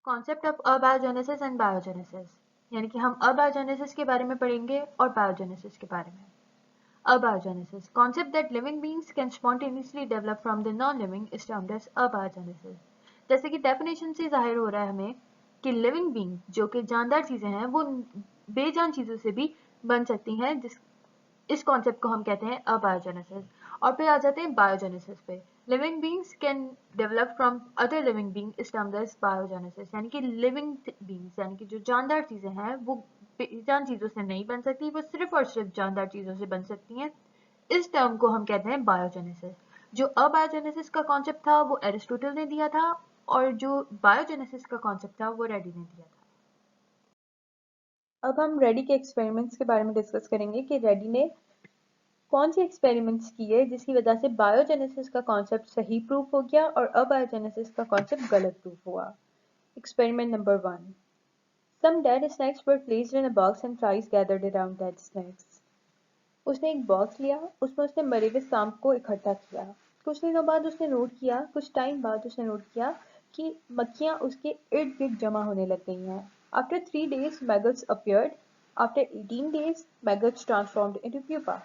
Concept of abiogenesis and biogenesis, यानी कि हम अबायोजेनेसिस के बारे में पढ़ेंगे और बायोजेनेसिस के बारे में। Abiogenesis, concept that living beings can spontaneously develop from the non-living is termed as abiogenesis। जैसे कि डेफिनेशन से जाहिर हो रहा है हमें कि लिविंग बींग जो कि जानदार चीजें हैं वो बेजान चीजों से भी बन सकती हैं, इस कॉन्सेप्ट को हम कहते हैं अबायोजेनेसिस। और फिर आ जाते हैं बायोजेनेसिस पे। Living beings can develop from other living being is termed as biogenesis, यानी कि लिविंग बींग्स यानी कि जो जानदार चीजें हैं वो बेजान चीजों से नहीं बन सकती, वो सिर्फ और सिर्फ जानदार चीजों से बन सकती हैं। इस टर्म को हम कहते हैं बायोजेनेसिस। जो अबायोजेनेसिस का कॉन्सेप्ट था वो एरिस्टोटल ने दिया था, और जो बायोजेनेसिस का कॉन्सेप्ट था वो रेडी ने दिया था। अब हम रेडी के एक्सपेरिमेंट्स के बारे में डिस्कस करेंगे कि रेडी ने कौन से एक्सपेरिमेंट्स किए जिसकी वजह से बायोजेनेसिस का कॉन्सेप्ट सही प्रूफ हो गया और अबायोजेनेसिस का कॉन्सेप्ट गलत प्रूफ हुआ। Experiment number 1। Some dead snakes were placed in a box and flies gathered around dead snakes. उसने एक बॉक्स लिया, उसमें उसने मरे हुए सांप को इकट्ठा किया। कुछ दिनों बाद उसने नोट किया, कुछ टाइम बाद उसने नोट किया कि मक्खियां उसके इर्द गिर्द जमा होने लग गई हैं। After 3 days, maggots appeared. After 18 days, maggots transformed into pupa.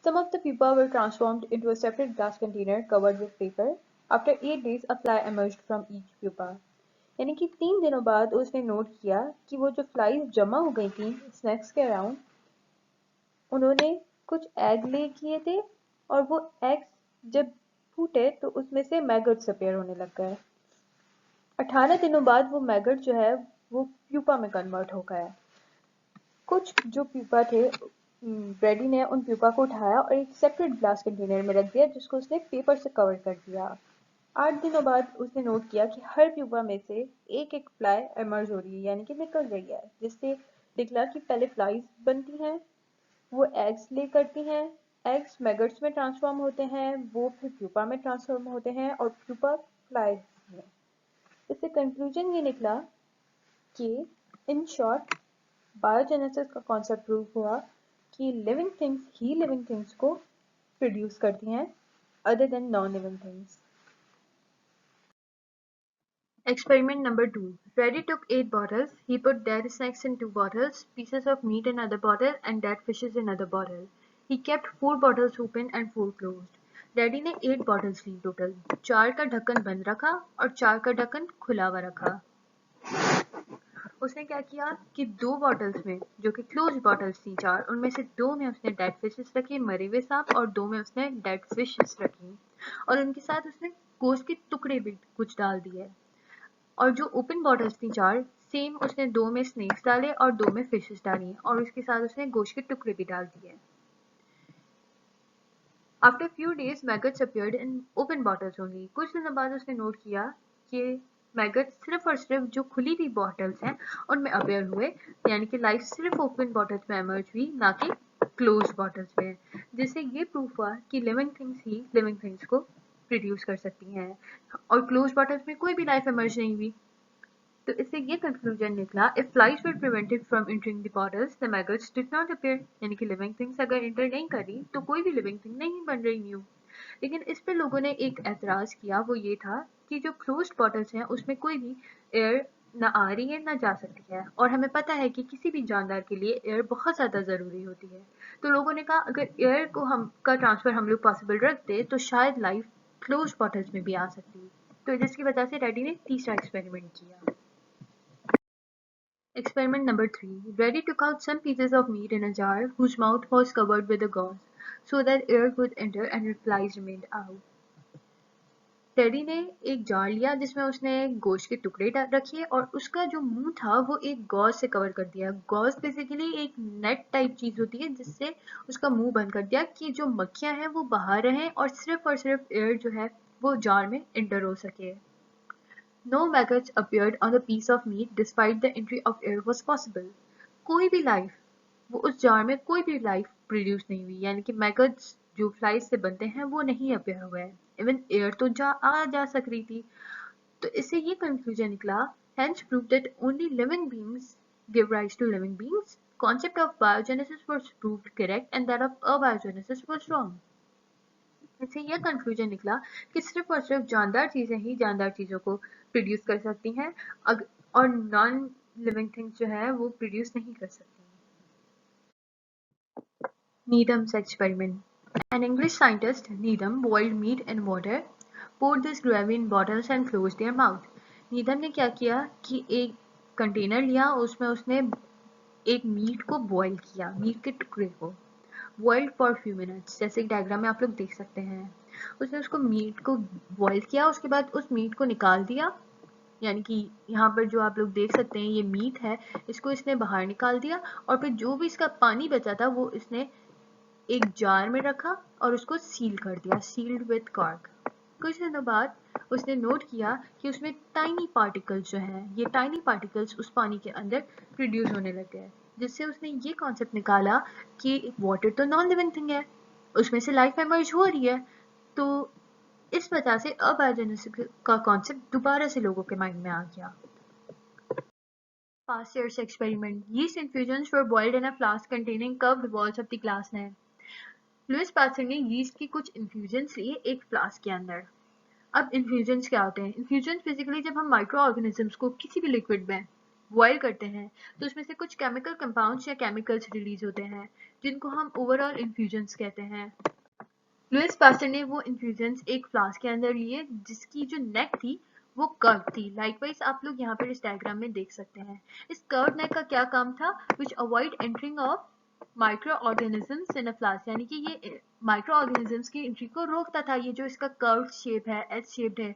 Some of the pupa were transformed into a separate glass container covered with paper. After 8 days, a fly emerged from each pupa. यानी कि 3 दिनों बाद उसने note किया कि वो जो flies जमा हो गई थी स्नैक्स के अराउंड, उन्होंने कुछ एग ले किए थे और वो एग्स जब फूटे तो उसमें से मैगट्स अपीयर होने लग गए। 18 दिनों बाद वो मैगट जो है वो प्यूपा में कन्वर्ट हो गया। कुछ जो प्यूपा थे, ब्रेडी ने उन प्यूपा को उठाया और एक सेपरेट ग्लास कंटेनर में रख दिया जिसको उसने पेपर से कवर कर दिया। 8 दिनों बाद उसने नोट किया कि हर प्यूपा में से एक एक फ्लाई एमर्ज हो रही है, यानी कि निकल रही है, जिससे निकला कि पहले फ्लाइज बनती हैं, वो एग्स ले करती हैं, एग्स मैगट्स में ट्रांसफॉर्म होते हैं, वो फिर प्यूपा में ट्रांसफॉर्म होते हैं और प्यूपा फ्लाई में। इससे कंक्लूजन ये निकला कि इन शॉर्ट बायोजेनेसिस का कॉन्सेप्ट प्रूव हुआ कि लिविंग थिंग्स ही लिविंग थिंग्स को प्रोड्यूस करती हैं other than non living things. Experiment number 2. Reddy took 8 bottles. He put dead snakes in 2 bottles, pieces of meat in other bottle, and dead fishes in other bottle. He kept 4 bottles open and 4 closed. Reddy ने 8 bottles ली total, 4 का ढक्कन बंद रखा और 4 का ढक्कन खुला हुआ रखा। उसने क्या किया कि 2 बॉटल्स में, जो कि क्लोज बॉटल्स थी 4, उनमें से 2 में उसने डेड फिशेस रखे, मरे हुए सांप, और 2 में उसने डेड फिशेस रखी, और उनके साथ उसने गोश्त के टुकड़े भी कुछ डाल दिए। और जो ओपन बॉटल्स थी 4, सेम उसने 2 में स्नेक्स डाले और 2 में फिशेस डाली, और उसके साथ उसने गोश्त के टुकड़े भी डाल दिए। After few days maggots appeared in open bottles only. कुछ दिनों बाद उसने नोट किया कि मैगट्स सिर्फ और सिर्फ जो खुली हुई बॉटल्स हैं उनमें अपीयर हुए, यानी कि लाइफ सिर्फ ओपन बॉटल्स में एमर्ज हुई, ना कि क्लोज बॉटल्स में, जिससे ये प्रूफ हुआ कि लिविंग थिंग्स ही लिविंग थिंग्स को प्रोड्यूस कर सकती हैं, और क्लोज बॉटल्स में कोई भी लाइफ एमर्ज नहीं हुई। तो इससे ये कंक्लूजन निकला, if flies were prevented from entering the bottles the maggots did not appear, यानी कि लिविंग थिंग्स अगर एंटर नहीं कर रही तो कोई भी लिविंग थिंग नहीं बन रही न्यू। लेकिन इस पर लोगों ने एक एतराज किया, वो ये था कि जो क्लोज्ड बॉटल्स हैं उसमें कोई भी एयर ना आ रही है ना जा सकती है, और हमें पता है कि किसी भी जानदार के लिए एयर बहुत ज़्यादा ज़रूरी होती है। तो लोगों ने कहा अगर एयर को हम का ट्रांसफ़र हम लोग पॉसिबल रखते तो शायद लाइफ क्लोज बॉटल्स में भी आ सकती। तो जिसकी वजह से रेडी ने तीसरा एक्सपेरिमेंट किया। Experiment number 3. Reddy took out some pieces of meat in a jar whose mouth was covered with a gauze so that air could enter and flies remained out. Teddy ने एक jar लिया जिसमें उसने गोश्त के टुकड़े रखे और उसका जो मुंह था वो एक गॉज से कवर कर दिया। गॉज बेसिकली एक नेट टाइप चीज होती है जिससे उसका मुंह बंद कर दिया कि जो मक्खियां हैं वो बाहर रहें और सिर्फ एयर जो है वो जार में एंटर हो सके। No maggots appeared on the piece of meat despite the entry of air was possible. कोई भी लाइफ, वो उस जार में कोई भी लाइफ प्रोड्यूस नहीं हुई, यानी कि मैगट्स जो फ्लाइज से बनते हैं वो नहीं अपीयर हुए हैं। इवन एयर तो जा सक रही थी। तो इससे ये कंक्लूजन निकला, hence proof that only living beings give rise to living beings. Concept of biogenesis was proved correct and that of abiogenesis was wrong. इससे यह कंक्लूजन निकला कि सिर्फ और सिर्फ जानदार चीजें ही जानदार चीजों को प्रोड्यूस कर सकती हैं और नॉन लिविंग थिंग्स जो है वो प्रोड्यूस नहीं कर सकती। Needham's experiment. An English scientist, Needham, boiled meat in water, poured this gravy in bottles and closed their mouth. नीदम ने क्या किया कि एक कंटेनर लिया, उसमें उसने एक मीट को बॉईल किया, मीट के टुकड़े को बॉइल्ड फॉर फ्यू मिनट्स, जैसे डायग्राम में आप लोग देख सकते हैं। उसने उसको मीट को बॉईल किया, उसके बाद उस मीट को निकाल दिया, यानी कि यहाँ पर जो आप लोग देख सकते हैं ये मीट है, इसको इसने बाहर निकाल दिया और फिर जो भी इसका पानी बचा था वो इसने एक जार में रखा और उसको सील कर दिया, सील्ड विद कॉर्क। कुछ दिनों बाद उसने नोट किया कि उसमें टाइनी पार्टिकल्स जो हैं, ये टाइनी पार्टिकल्स उस पानी के अंदर प्रोड्यूस होने लग गए, जिससे उसने ये कॉन्सेप्ट निकाला कि वाटर तो नॉन लिविंग थिंग है, उसमें से लाइफ एमर्ज हो रही है। तो इस वजह से अबायोजेनेसिस का कॉन्सेप्ट दोबारा से लोगों के माइंड में आ गया। Pasteur's experiment. Yeast infusions were boiled in a flask containing curved walls of the glass net. Louis Pasteur ने यीस्ट की कुछ इन्फ्यूजन्स लिए एक फ्लास्क के अंदर। अब इन्फ्यूजन्स क्या होते हैं? इन्फ्यूजन्स बेसिकली जब हम माइक्रो ऑर्गेनिजम्स को किसी भी लिक्विड में बॉयल करते हैं तो उसमें से कुछ केमिकल कंपाउंड्स या केमिकल्स रिलीज होते हैं जिनको हम ओवरऑल इन्फ्यूजन्स कहते हैं। लुइस पास्चर ने वो इन्फ्यूजन्स एक फ्लास्क के अंदर लिए जिसकी जो नेक थी वो कर्व थी। लाइकवाइज आप लोग यहाँ पर इस डायग्राम में देख सकते हैं। इस कर्व नेक का क्या काम था? Which avoid entering of micro organisms in a flask, यानी कि ये माइक्रो ऑर्गेनिजम्स की एंट्री को रोकता था। ये जो इसका कर्व शेप है, एस शेप्ड है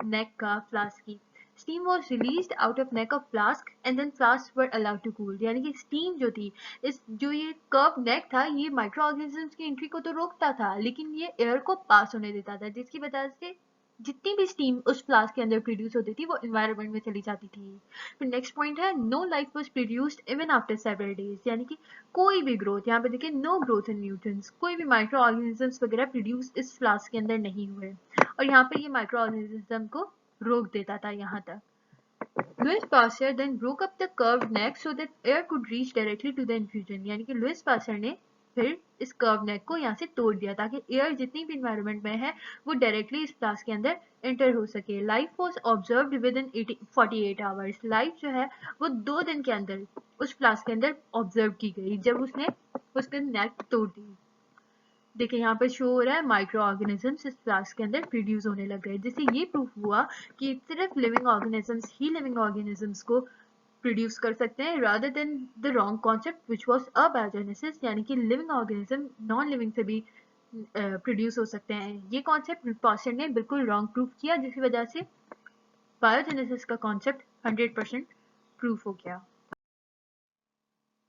नेक का फ्लास्क की। Steam was released out of neck of flask and then flask were allowed to cool, यानी कि स्टीम जो थी, इस जो ये कर्व नेक था ये माइक्रो ऑर्गेनिजम्स की एंट्री को तो रोकता था लेकिन ये एयर को पास होने देता था, जिसकी वजह से जितनी भी स्टीम उस फ्लास्क के अंदर प्रोड्यूस होती थी वो एनवायरनमेंट में चली जाती थी। फिर नेक्स्ट पॉइंट है no life was produced even after several days, यानी कि कोई भी ग्रोथ, यहाँ पे देखिए नो ग्रोथ इन न्यूट्रंस, कोई भी माइक्रो ऑर्गेनिजम्स वगैरह प्रोड्यूस इस फ्लास्क के अंदर नहीं हुए और यहाँ पे ये माइक्रो ऑर्गेनिज्म को रोक देता था यहाँ तक। Louis Pasteur then broke up the curved neck so that air could reach directly to the infusion, यानी कि लुइस पास्चर ने फिर इस कर्व नेक को यहाँ से तोड़ दिया ताकि एयर जितनी भी इन्वायरमेंट में है वो डायरेक्टली इस फ्लास्क के अंदर एंटर हो सके। Life was observed with in 48 hours, life जो है वो 2 दिन के अंदर उस फ्लास्क के अंदर ऑब्जर्व की गई जब उसने उसके नेक तोड़ दी। देखिए यहाँ पर शो हो रहा है माइक्रो ऑर्गेनिजम्स इस फ्लास्क के अंदर प्रोड्यूस होने लग गए, जिससे ये प्रूफ हुआ कि सिर्फ लिविंग ऑर्गेनिजम्स ही लिविंग ऑर्गेनिजम्स को प्रोड्यूस कर सकते हैं rather than the wrong concept which was abiogenesis, यानी कि लिविंग ऑर्गेनिज्म नॉन लिविंग से भी प्रोड्यूस हो सकते हैं। ये कॉन्सेप्ट पास्टर ने बिल्कुल रॉन्ग प्रूफ किया जिसकी वजह से बायोजेनेसिस का कॉन्सेप्ट 100% प्रूफ हो गया।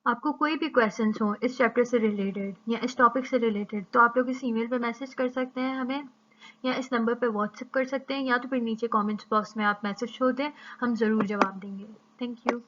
आपको कोई भी क्वेश्चंस हो इस चैप्टर से रिलेटेड या इस टॉपिक से रिलेटेड तो आप लोग इस ईमेल पे मैसेज कर सकते हैं हमें, या इस नंबर पे व्हाट्सएप कर सकते हैं, या तो फिर नीचे कमेंट्स बॉक्स में आप मैसेज छोड़ दें, हम ज़रूर जवाब देंगे। Thank you.